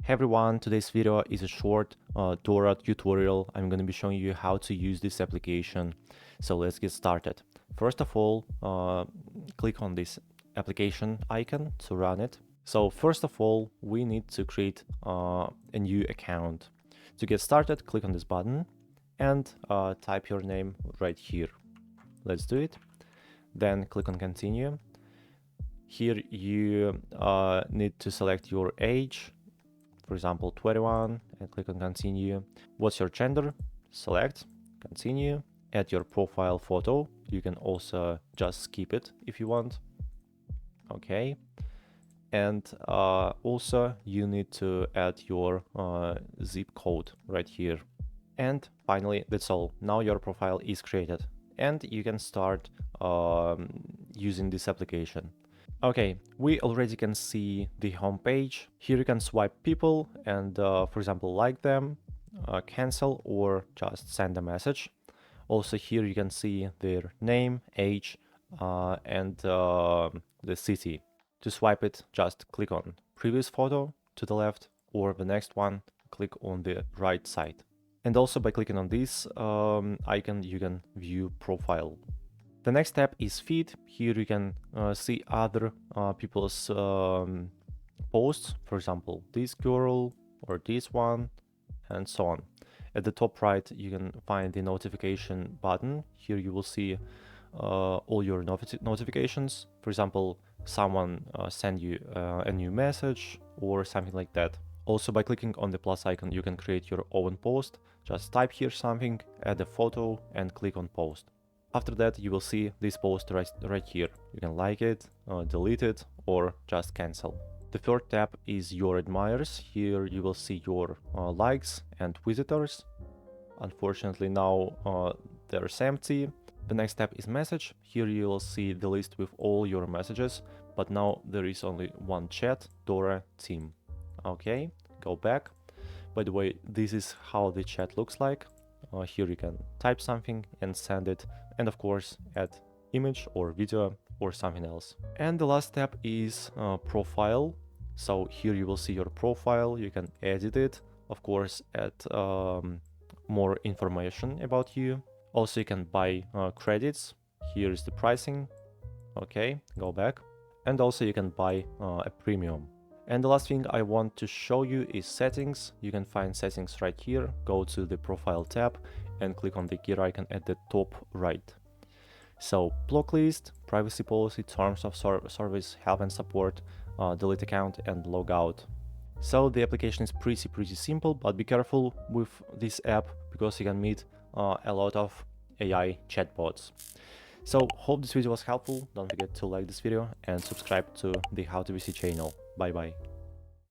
Hey everyone, today's video is a short Dora tutorial. I'm going to be showing you how to use this application. So let's get started. First of all, click on this application icon to run it. So first of all, we need to create a new account. To get started, click on this button and type your name right here. Let's do it. Then click on continue. Here you need to select your age. For example, 21, and click on continue. What's your gender? Select, continue. Add your profile photo. You can also just skip it if you want. Okay. And also you need to add your zip code right here. And finally, that's all. Now your profile is created and you can start using this application. Okay, we already can see the home page. Here you can swipe people and, for example, like them, cancel, or just send a message. Also here you can see their name, age, and the city. To swipe it, just click on previous photo to the left, or the next one, click on the right side. And also by clicking on this icon, you can view profile. The next step is feed. Here you can see other people's posts, for example, this girl or this one, and so on. At the top right, you can find the notification button. Here you will see all your notifications. For example, someone send you a new message or something like that. Also, by clicking on the plus icon, you can create your own post. Just type here something, add a photo, and click on post. After that, you will see this post right here. You can like it, delete it, or just cancel. The third tab is your admirers. Here you will see your likes and visitors. Unfortunately, now there's empty. The next tab is message. Here you will see the list with all your messages, but now there is only one chat, Dora team. Okay, go back. By the way, this is how the chat looks like. Here you can type something and send it, and of course add image or video or something else. And the last step is profile. So here you will see your profile. You can edit it, of course, add more information about you. Also you can buy credits. Here is the pricing. Okay, go back. And also you can buy a premium. And the last thing I want to show you is settings. You can find settings right here. Go to the profile tab and click on the gear icon at the top right. So block list, privacy policy, terms of service, help and support, delete account, and log out. So the application is pretty simple, but be careful with this app because you can meet a lot of AI chatbots. So hope this video was helpful. Don't forget to like this video and subscribe to the How to VC channel. Bye bye.